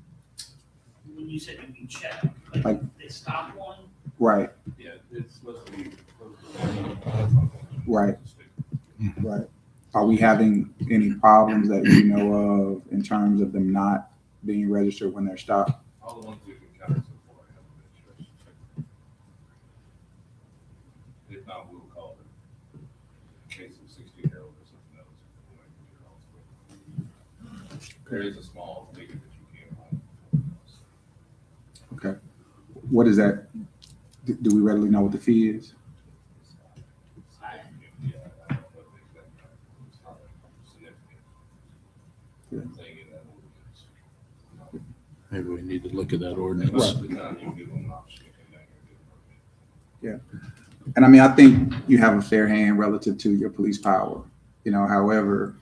you said you can check, Like- they stop one, Right, Yeah, it's supposed to be. right, right. Are we having any problems that you know of in terms of them not being registered when they're stopped? All the ones we've encountered so far have a registration check. If not, we'll call it. In case of 16-year-old or something else. we'll make it. There is a small ticket that you can hold. Okay. What is that? Do we readily know what the fee is? Yeah, I don't know the exact amount. It's not a significant thing in that ordinance. Maybe we need to look at that ordinance. Most of the time, you give them an option to come down here and get a permit. And I mean, I think you have a fair hand relative to your police power. However,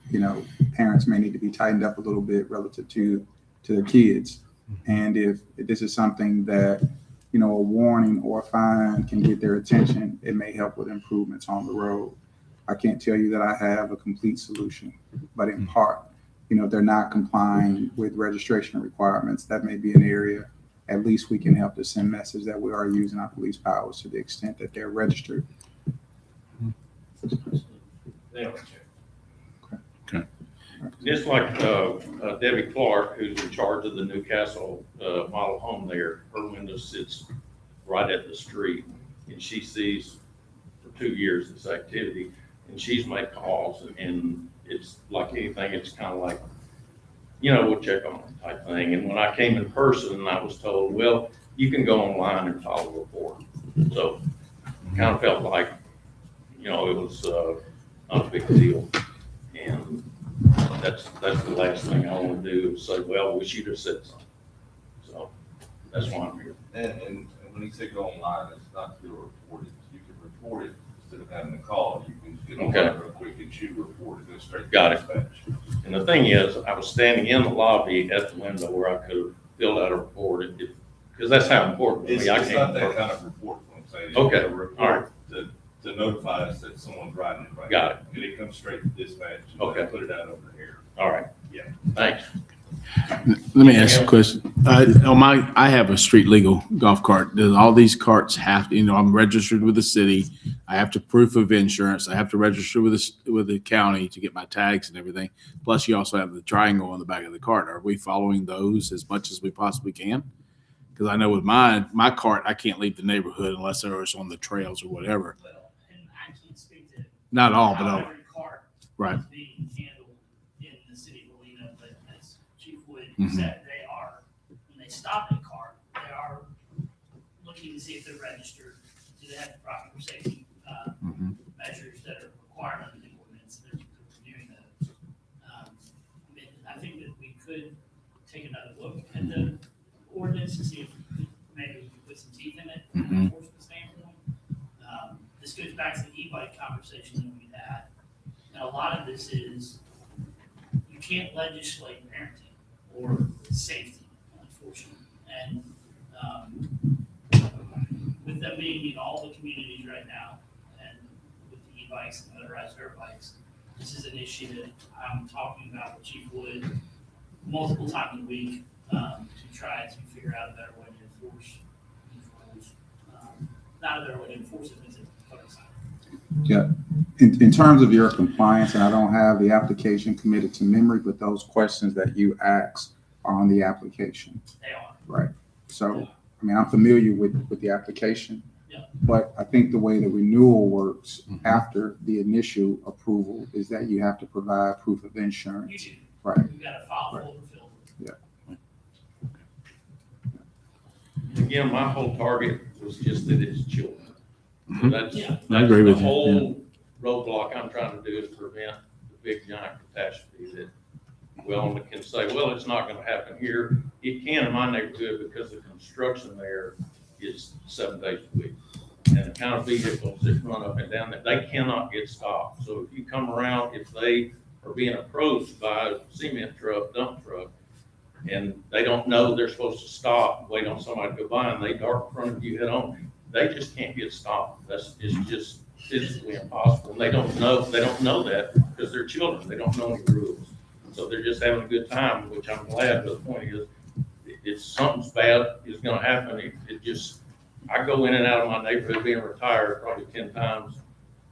parents may need to be tightened up a little bit relative to their kids. And if this is something that, a warning or a fine can get their attention, it may help with improvements on the road. I can't tell you that I have a complete solution, but in part, if they're not complying with registration requirements, that may be an area. At least we can help to send message that we are using our police powers to the extent that they're registered. They don't check. Okay. Just like Debbie Clark, who's in charge of the Newcastle model home there, her window sits right at the street, and she sees for 2 years this activity, and she's made calls, and it's like anything, it's kind of like, we'll check on it type thing. And when I came in person, I was told, well, you can go online and file a report. So kind of felt like, it was not a big deal. And that's the last thing I want to do is say, well, we should have said something. So that's why I'm here. And when you say go online, it's not to report it. You can report it instead of having to call. You can get online real quick and shoot a report and go straight to Got it. dispatch. And the thing is, I was standing in the lobby at the window where I could have filled out a report, because that's how important to It's me. I it's not can't. that kind of report, what I'm saying. Okay, You get a all report to notify us that someone's riding it right. Got it. And it comes straight to dispatch. and Okay. they Put it out over here. All right. Yeah. Thanks. Let me ask you a question. I have a street legal golf cart. Do all these carts have, I'm registered with the city. I have to proof of insurance. I have to register with the county to get my tags and everything. Plus you also have the triangle on the back of the cart. Are we following those as much as we possibly can? Because I know with my cart, I can't leave the neighborhood unless it's on the trails or whatever. Well, and I can't speak to Not all, how but every cart right. is being handled in the city of Galena, but as Chief Wood Mhm. said, they are, when they stop a cart, they are looking to see if they're registered, do they have the proper safety Mhm. measures that are required under the ordinance, they're reviewing those. I think that we could take another look at the ordinance to see if maybe we can put some teeth in it from an Mhm. enforcement standpoint. This goes back to the e-bike conversation that we had. And a lot of this is, you can't legislate parenting or safety, unfortunately. And with them being in all the communities right now, and with the e-bikes and motorized dirt bikes, this is an issue that I'm talking about with Chief Wood multiple times a week, to try to figure out a better way to enforce these rules. Not a better way to enforce it, it's a code sign. Yeah, in terms of your compliance, and I don't have the application committed to memory, but those questions that you asked are on the application. They are. Right. So, I'm familiar with the application. Yeah. But I think the way the renewal works after the initial approval is that you have to provide proof of insurance. You do. Right. You gotta file Right. folder fill. Again, my whole target was just that it's children. So that's, Yeah. I agree with the you, whole roadblock I'm trying to do is prevent the big giant catastrophe that we all can say, well, it's not gonna happen here. It can in my neighborhood because the construction there is 7 days a week. And the kind of vehicles that run up and down that, they cannot get stopped. So if you come around, if they are being approached by a cement truck, dump truck, and they don't know they're supposed to stop, wait on somebody to go by, and they dart in front of you head on, they just can't get stopped. It's just physically impossible. And they don't know that because they're children. They don't know any rules. So they're just having a good time, which I'm glad. But the point is, if something's bad is gonna happen, it just, I go in and out of my neighborhood being retired probably 10 times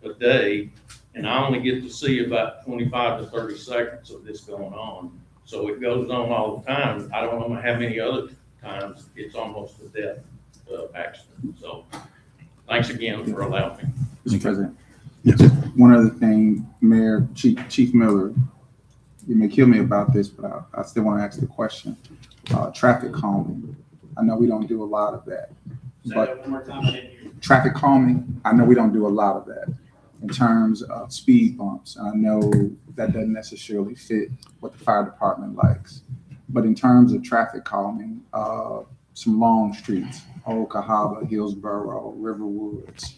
a day, and I only get to see about 25 to 30 seconds of this going on. So it goes on all the time. I don't know how many other times it's almost a death accident. So thanks again for allowing me. Mr. President. Just one other thing, Mayor, Chief Miller, you may kill me about this, but I still want to ask the question. Traffic calming. I know we don't do a lot of that. Say But that one more time, I didn't hear you. traffic calming, I know we don't do a lot of that in terms of speed bumps. And I know that doesn't necessarily fit what the fire department likes. But in terms of traffic calming, some long streets, Old Cahaba, Hillsborough, Riverwoods,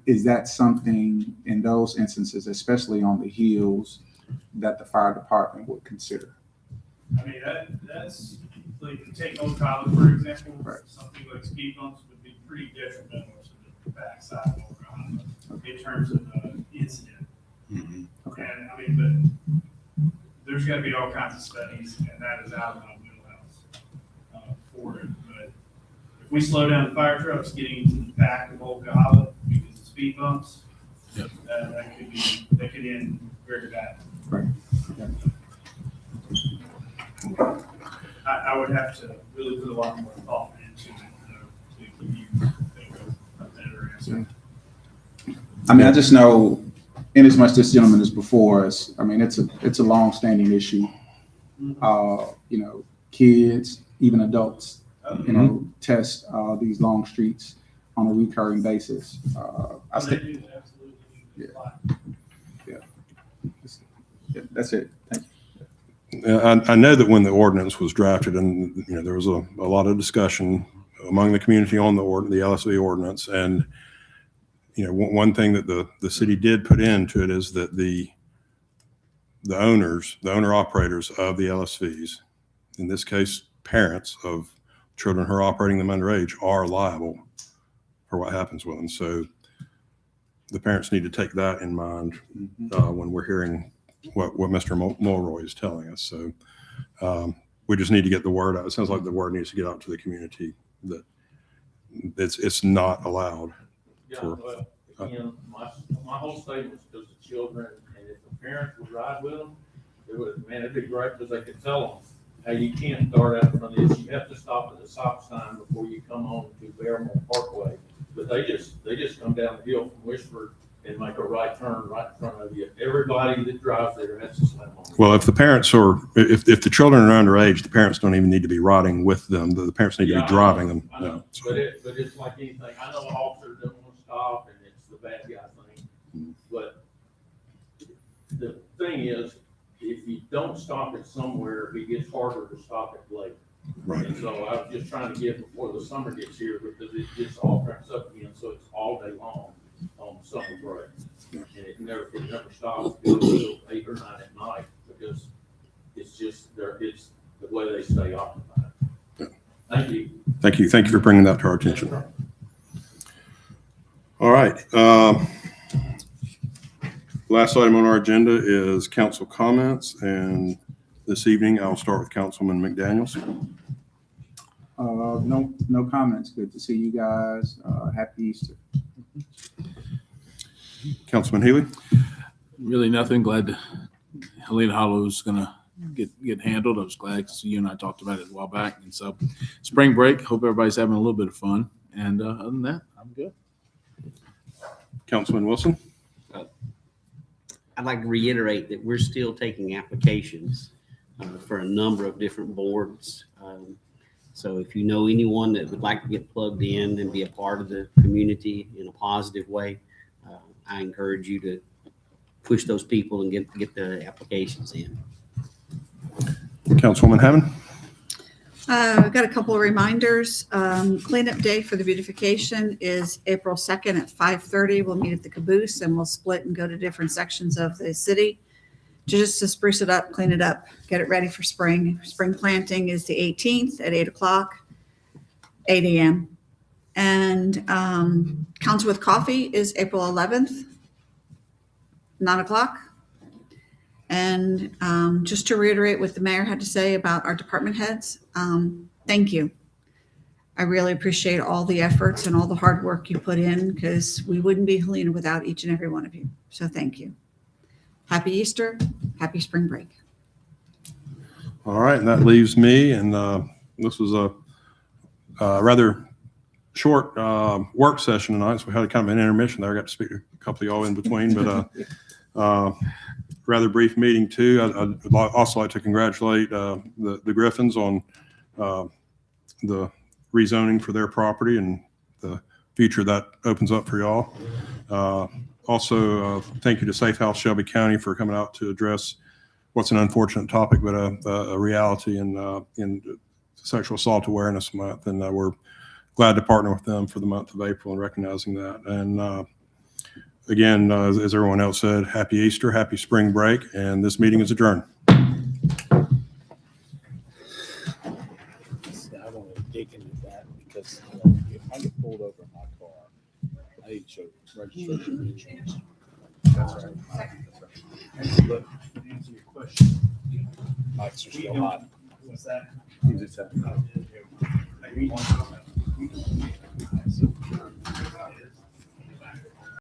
is that something in those instances, especially on the hills, that the fire department would consider? I mean, that's, like, take Old College, for example, Right. something like speed bumps would be pretty detrimental to the backside of Old College in terms of incident. Okay. And, I mean, but there's gotta be all kinds of studies, and that is out of my wheelhouse for it. But if we slow down the fire trucks getting into the back of Old College because of speed bumps, Yep. that could end very bad. Right. I would have to really put a lot more thought into it, to mean, I just know, in as much this gentleman is before us, I mean, it's a long-standing issue. You know, kids, even adults, you know, test these long streets on a recurring basis. I They think, do, absolutely. yeah, that's it. Thank you. I know that when the ordinance was drafted, and, you know, there was a lot of discussion among the community on the LSV ordinance, and, you know, one thing that the city did put into it is that the owner operators of the LSVs, in this case, parents of children who are operating them underage, are liable for what happens with them. So the parents need to take that in mind when we're hearing what Mr. Mulroy is telling us. So we just need to get the word out. It sounds like the word needs to get out to the community that it's not allowed. Yeah, For- well, again, my whole statement is because the children, and if the parents would ride with them, it'd be great because they could tell them, hey, you can't start out from this, you have to stop at the stop sign before you come on to Bearmore Parkway. But they just come down the hill from Wishford and make a right turn right in front of you. Everybody that drives there has to slam on. Well, if the parents are, if the children are underage, the parents don't even need to be riding with them. The parents need to be driving them. I know, but it's like anything. I know officers don't want to stop and it's the bad guy thing. But the thing is, if you don't stop it somewhere, it gets harder to stop it later. Right. And so I was just trying to get before the summer gets here because it just all cranks up again. So it's all day long on summer break. And it never stops until 8 or 9 at night because it's just it's the way they stay occupied. Thank you. Thank you. Thank you for bringing that to our attention. All right. Last item on our agenda is council comments, and this evening I'll start with Councilman McDaniels. No comments. Good to see you guys. Happy Easter. Councilman Healy. Really nothing. Glad to, Helena Hollow is gonna get handled. I was glad to see you and I talked about it a while back. And so spring break, hope everybody's having a little bit of fun. And other than that, I'm good. Councilman Wilson. I'd like to reiterate that we're still taking applications for a number of different boards. So if you know anyone that would like to get plugged in and be a part of the community in a positive way, I encourage you to push those people and get the applications in. Councilwoman Hammond. I've got a couple of reminders. Cleanup day for the beautification is April 2nd at 5:30. We'll meet at the Caboose and we'll split and go to different sections of the city just to spruce it up, clean it up, get it ready for spring. Spring planting is the 18th at 8 o'clock, 8 a.m. And Council with Coffee is April 11th, 9 o'clock. And just to reiterate what the mayor had to say about our department heads, thank you. I really appreciate all the efforts and all the hard work you put in because we wouldn't be Helena without each and every one of you. So thank you. Happy Easter, happy spring break. All right, and that leaves me, and this was a rather short work session tonight, so we had a kind of an intermission there. I got to speak to a couple of y'all in between, but rather brief meeting too. I'd also like to congratulate the Griffins on the rezoning for their property and the future that opens up for y'all. Also, thank you to Safe House Shelby County for coming out to address what's an unfortunate topic, but a reality in Sexual Assault Awareness Month. And we're glad to partner with them for the month of April and recognizing that. And again, as everyone else said, happy Easter, happy spring break, and this meeting is adjourned. I want to dig into that because if I get pulled over in my car, I need to show registration and insurance. That's right. But to answer your question, lights are still hot. What's that? Use it to- Maybe one comment.